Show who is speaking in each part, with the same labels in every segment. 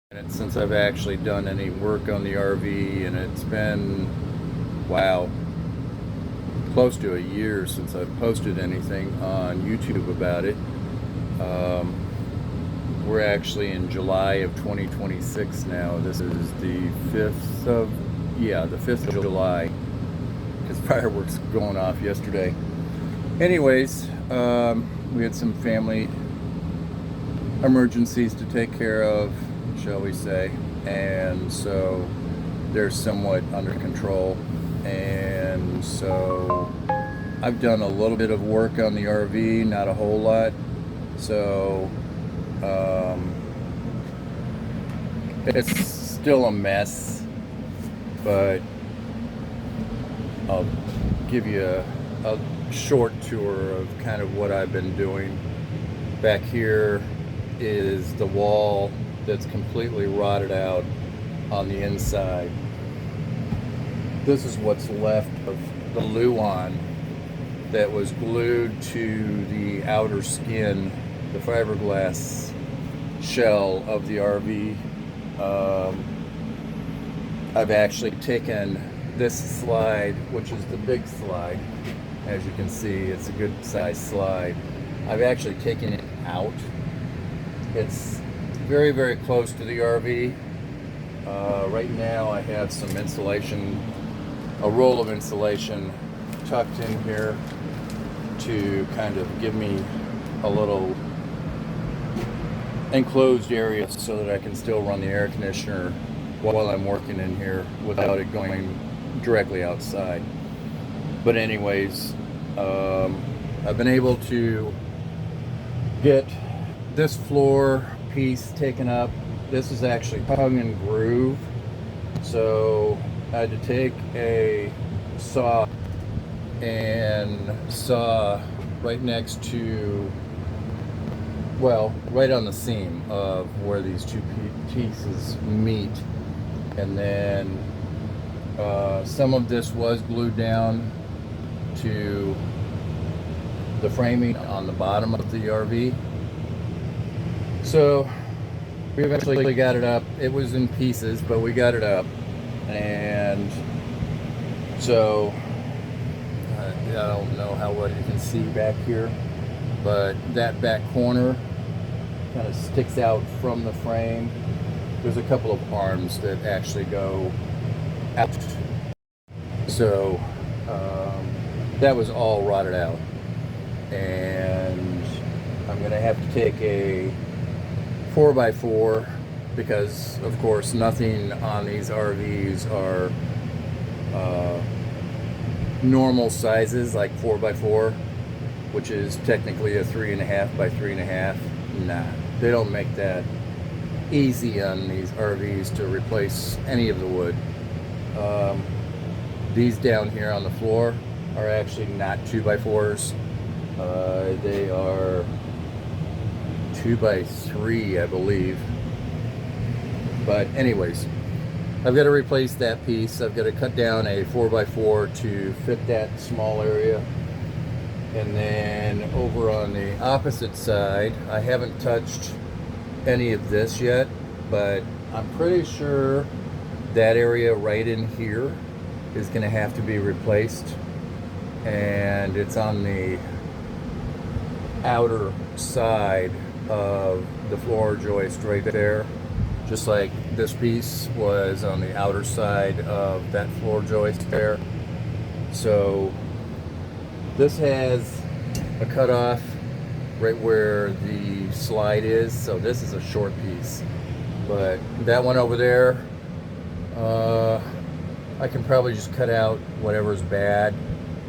Speaker 1: Since I've actually done any work on the RV, and it's been, wow, close to a year since I've posted anything on YouTube about it. We're actually in July of 2026 now. This is the 5th of, yeah, the 5th of July, because fireworks going off yesterday. Anyways, we had some family emergencies to take care of, shall we say, and so they're somewhat under control. And so I've done a little bit of work on the RV, not a whole lot. So it's still a mess, but I'll give you a short tour of kind of what I've been doing. Back here is the wall that's completely rotted out on the inside. This is what's left of the Luan that was glued to the outer skin, the fiberglass shell of the RV. I've actually taken this slide, which is the big slide. As you can see, it's a good size slide. I've actually taken it out. It's very, very close to the RV. Right now I have some insulation, a roll of insulation tucked in here to kind of give me a little enclosed area so that I can still run the air conditioner while I'm working in here without it going directly outside. But anyways, I've been able to get this floor piece taken up. This is actually tongue and groove, so I had to take a saw and saw right next to, well, right on the seam of where these two pieces meet. And then some of this was glued down to the framing on the bottom of the RV. So we eventually got it up. It was in pieces, but we got it up. And so I don't know how well you can see back here, but that back corner kind of sticks out from the frame. There's a couple of arms that actually go out. So that was all rotted out. And I'm gonna have to take a 4x4, because of course nothing on these RVs are normal sizes like 4x4, which is technically a 3.5 by 3.5. Nah, they don't make that easy on these RVs to replace any of the wood. These down here on the floor are actually not 2x4s. They are 2x3, I believe. But anyways, I've got to replace that piece. I've got to cut down a 4x4 to fit that small area. And then over on the opposite side, I haven't touched any of this yet, but I'm pretty sure that area right in here is going to have to be replaced. And it's on the outer side of the floor joist right there, just like this piece was on the outer side of that floor joist there. So this has a cutoff right where the slide is, so this is a short piece. But that one over there, I can probably just cut out whatever's bad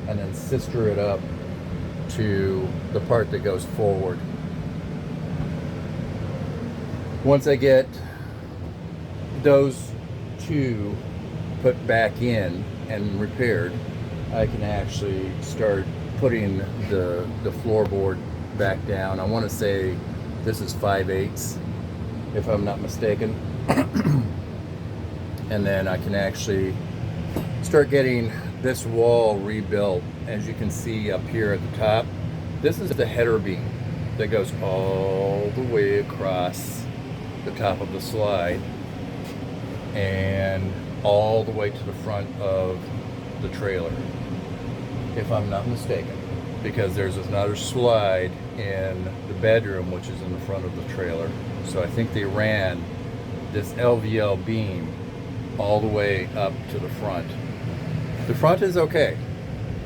Speaker 1: and then sister it up to the part that goes forward. Once I get those two put back in and repaired, I can actually start putting the floorboard back down. I want to say this is 5/8, if I'm not mistaken. And then I can actually start getting this wall rebuilt. As you can see up here at the top, this is the header beam that goes all the way across the top of the slide and all the way to the front of the trailer, if I'm not mistaken, because there's another slide in the bedroom which is in the front of the trailer. So I think they ran this LVL beam all the way up to the front. The front is okay.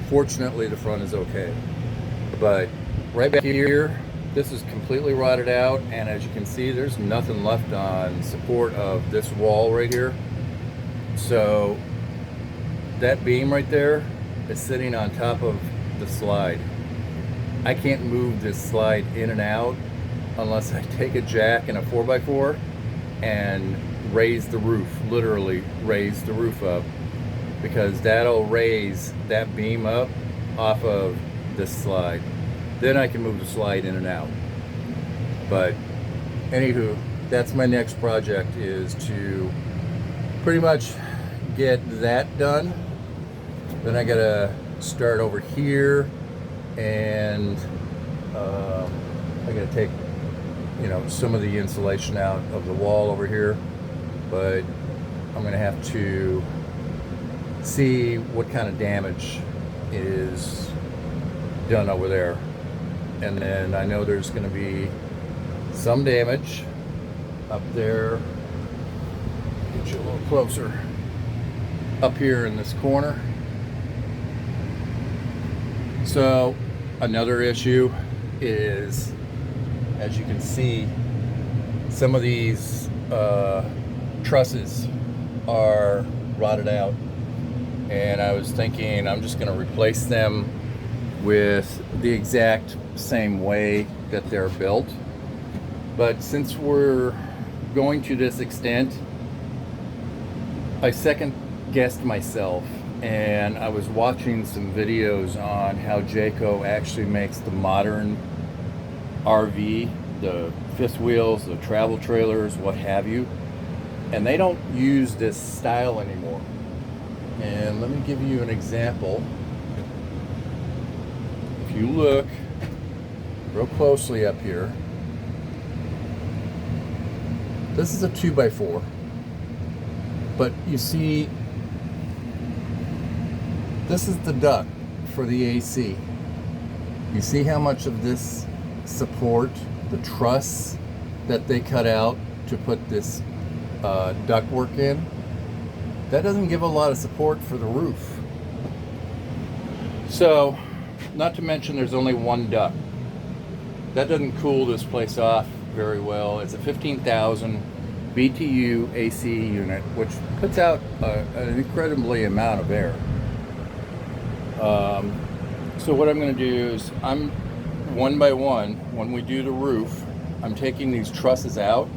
Speaker 1: Fortunately, the front is okay. But right back here, this is completely rotted out, and as you can see, there's nothing left on support of this wall right here. So that beam right there is sitting on top of the slide. I can't move this slide in and out unless I take a jack and a 4x4 and raise the roof, literally raise the roof up, because that'll raise that beam up off of this slide. Then I can move the slide in and out. But anywho, that's my next project, is to pretty much get that done. Then I gotta start over here, and I gotta take, you know, some of the insulation out of the wall over here. But I'm gonna have to see what kind of damage is done over there. And then I know there's gonna be some damage up there. Get you a little closer. Up here in this corner. So another issue is, as you can see, some of these trusses are rotted out, and I was thinking I'm just going to replace them with the exact same way that they're built. But since we're going to this extent, I second guessed myself, and I was watching some videos on how Jayco actually makes the modern RV, the fifth wheels, the travel trailers, what have you, and they don't use this style anymore. And let me give you an example. If you look real closely up here, this is a 2x4, but you see, this is the duct for the AC. You see how much of this support, the truss that they cut out to put this ductwork in? That doesn't give a lot of support for the roof. So, not to mention there's only one duct. That doesn't cool this place off very well. It's a 15,000 BTU AC unit, which puts out an incredibly amount of air. So what I'm going to do is, I'm one by one, when we do the roof, I'm taking these trusses out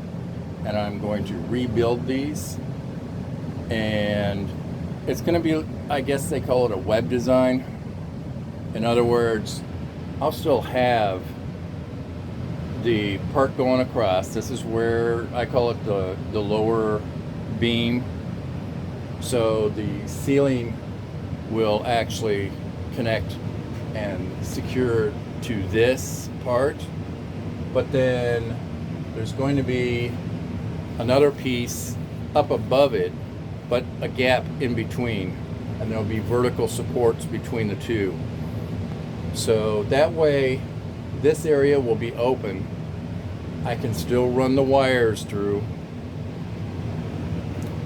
Speaker 1: and I'm going to rebuild these, and it's going to be, I guess they call it a web design. In other words, I'll still have the part going across. This is where I call it the lower beam. So the ceiling will actually connect and secure to this part, but then there's going to be another piece up above it, but a gap in between, and there'll be vertical supports between the two. So that way this area will be open. I can still run the wires through,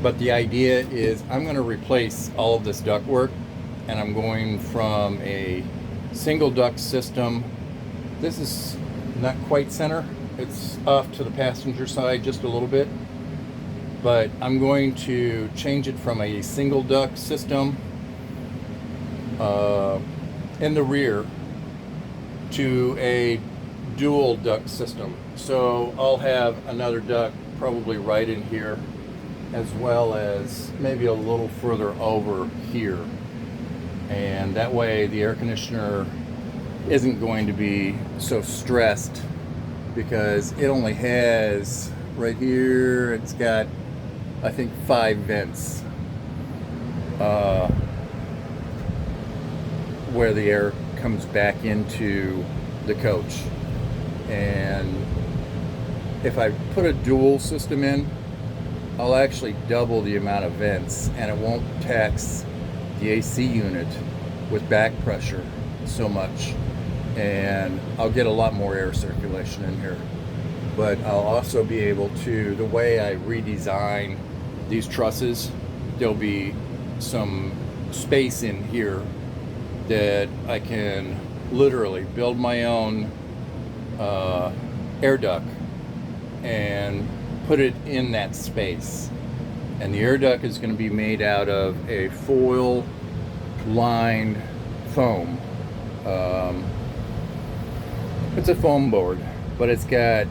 Speaker 1: but the idea is I'm going to replace all of this ductwork, and I'm going from a single duct system. This is not quite center, it's off to the passenger side just a little bit, but I'm going to change it from a single duct system in the rear to a dual duct system. So I'll have another duct probably right in here, as well as maybe a little further over here. And that way the air conditioner isn't going to be so stressed, because it only has, right here, it's got, I think, 5 vents where the air comes back into the coach. And if I put a dual system in, I'll actually double the amount of vents, and it won't tax the AC unit with back pressure so much, and I'll get a lot more air circulation in here. But I'll also be able to, the way I redesign these trusses, there'll be some space in here that I can literally build my own air duct and put it in that space. And the air duct is going to be made out of a foil lined foam. It's a foam board, but it's got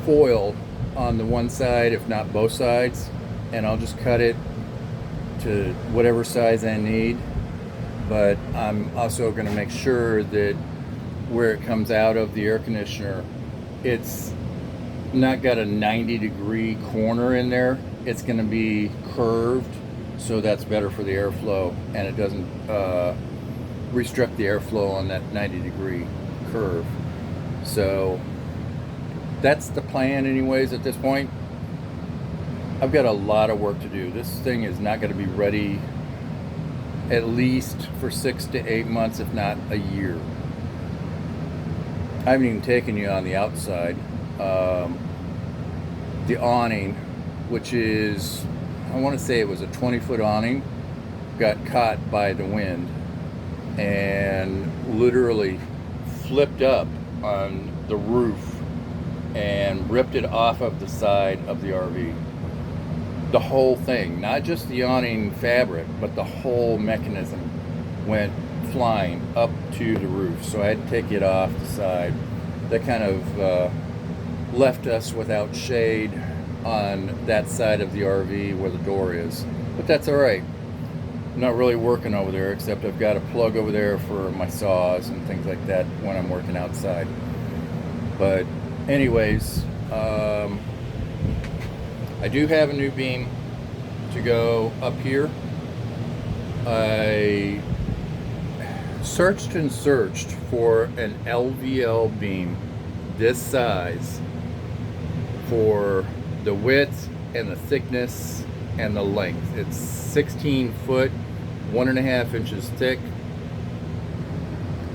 Speaker 1: foil on the one side, if not both sides, and I'll just cut it to whatever size I need. But I'm also going to make sure that where it comes out of the air conditioner, it's not got a 90-degree corner in there. It's going to be curved, so that's better for the airflow, and it doesn't restrict the airflow on that 90-degree curve. So that's the plan anyways at this point. I've got a lot of work to do. This thing is not going to be ready at least for 6 to 8 months, if not a year. I haven't even taken you on the outside. The awning, which is, I want to say it was a 20-foot awning, got caught by the wind and literally flipped up on the roof and ripped it off of the side of the RV. The whole thing, not just the awning fabric, but the whole mechanism went flying up to the roof. So I had to take it off the side. That kind of left us without shade on that side of the RV where the door is. But that's all right. I'm not really working over there, except I've got a plug over there for my saws and things like that when I'm working outside. But anyways, I do have a new beam to go up here. I searched and searched for an LVL beam this size for the width and the thickness and the length. It's 16 foot, 1.5 inches thick.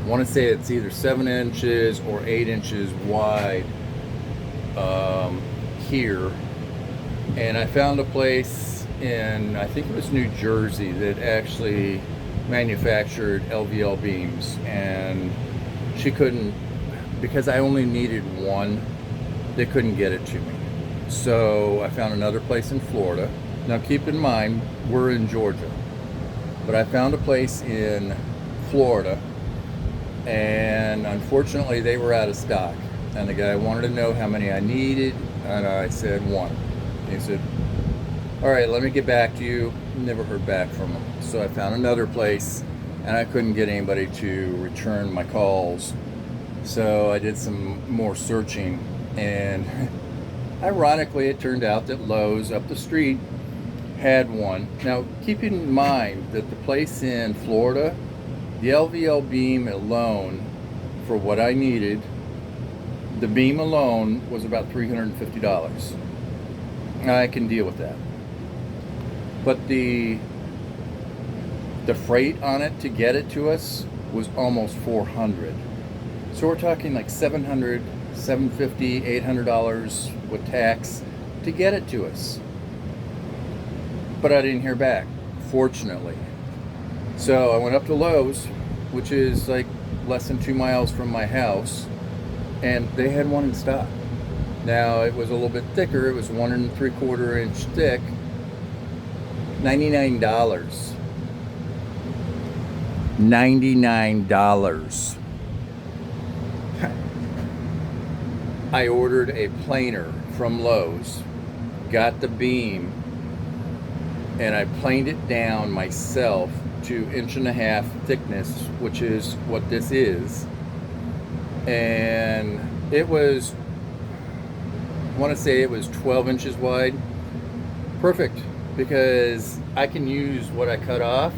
Speaker 1: I want to say it's either 7 inches or 8 inches wide here. And I found a place in, I think it was New Jersey, that actually manufactured LVL beams, and she couldn't, because I only needed one, they couldn't get it to me. So I found another place in Florida. Now keep in mind, we're in Georgia, but I found a place in Florida, and unfortunately they were out of stock. And the guy wanted to know how many I needed, and I said one. He said, all right, let me get back to you. Never heard back from him. So I found another place, and I couldn't get anybody to return my calls. So I did some more searching, and ironically, it turned out that Lowe's up the street had one. Now, keep in mind that the place in Florida, the LVL beam alone, for what I needed, the beam alone was about $350. I can deal with that. But the freight on it to get it to us was almost $400. So we're talking like $700, $750, $800 with tax to get it to us. But I didn't hear back, fortunately. So I went up to Lowe's, which is like less than 2 miles from my house, and they had one in stock. Now it was a little bit thicker. It was 1 3/4 inch thick. $99. $99. I ordered a planer from Lowe's, got the beam, and I planed it down myself to 1.5 inch thickness, which is what this is. And it was, I want to say it was 12 inches wide. Perfect, because I can use what I cut off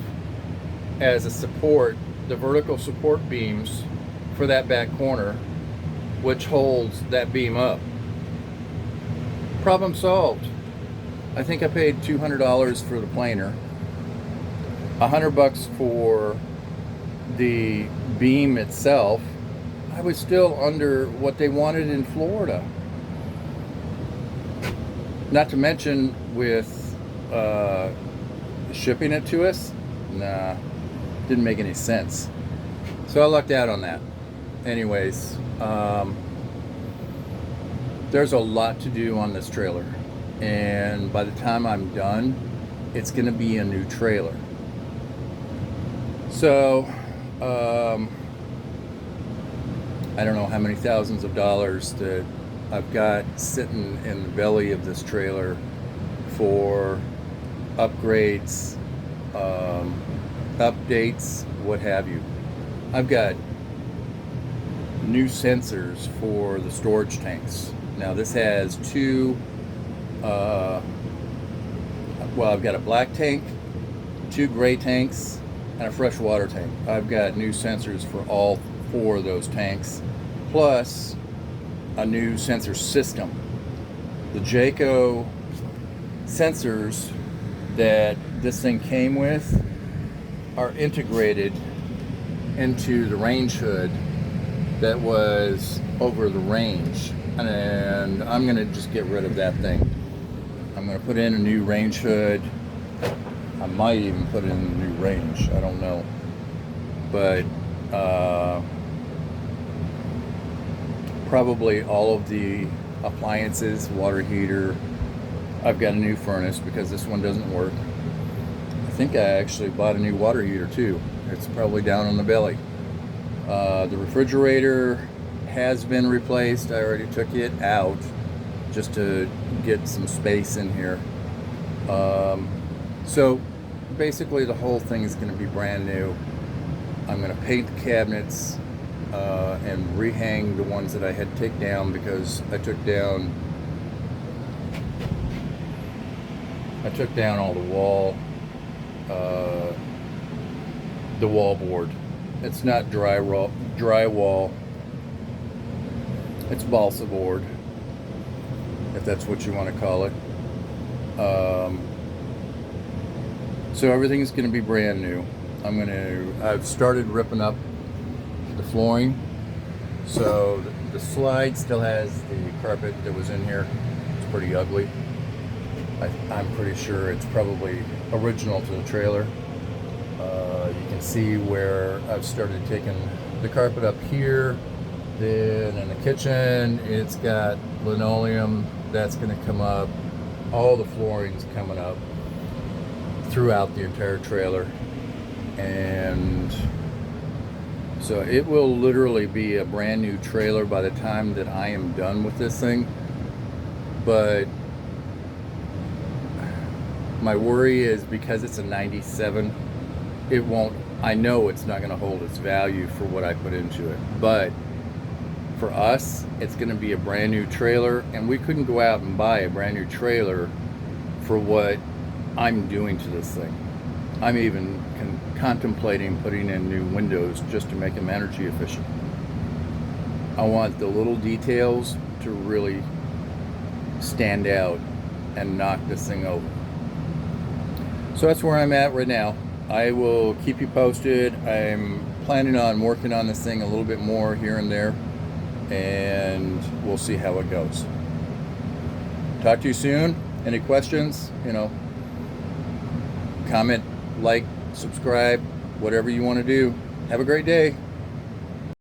Speaker 1: as a support, the vertical support beams for that back corner, which holds that beam up. Problem solved. I think I paid $200 for the planer, $100 for the beam itself. I was still under what they wanted in Florida. Not to mention with shipping it to us, nah, didn't make any sense. So I lucked out on that. Anyways, there's a lot to do on this trailer, and by the time I'm done, it's going to be a new trailer. So I don't know how many thousands of dollars that I've got sitting in the belly of this trailer for upgrades, updates, what have you. I've got new sensors for the storage tanks. Now this has two, well, I've got a black tank, two gray tanks, and a freshwater tank. I've got new sensors for all four of those tanks, plus a new sensor system. The Jayco sensors that this thing came with are integrated into the range hood that was over the range, and I'm gonna just get rid of that thing. I'm gonna put in a new range hood. I might even put in a new range, I don't know, but probably all of the appliances, water heater. I've got a new furnace because this one doesn't work. I think I actually bought a new water heater too. It's probably down on the belly. The refrigerator has been replaced. I already took it out just to get some space in here. So basically the whole thing is going to be brand new. I'm going to paint the cabinets and rehang the ones that I had to take down because I took down all the wall board. It's not drywall. It's balsa board, if that's what you want to call it. So everything's going to be brand new. I've started ripping up the flooring. So the slide still has the carpet that was in here. It's pretty ugly. I'm pretty sure it's probably original to the trailer. You can see where I've started taking the carpet up here. Then in the kitchen, it's got linoleum. That's going to come up. All the flooring's coming up throughout the entire trailer. And so it will literally be a brand new trailer by the time that I am done with this thing. But my worry is because it's a 97, I know it's not going to hold its value for what I put into it. But for us, it's going to be a brand new trailer, and we couldn't go out and buy a brand new trailer for what I'm doing to this thing. I'm even contemplating putting in new windows just to make them energy efficient. I want the little details to really stand out and knock this thing over. So that's where I'm at right now. I will keep you posted. I'm planning on working on this thing a little bit more here and there, and we'll see how it goes. Talk to you soon. Any questions? Comment, like, subscribe, whatever you want to do. Have a great day.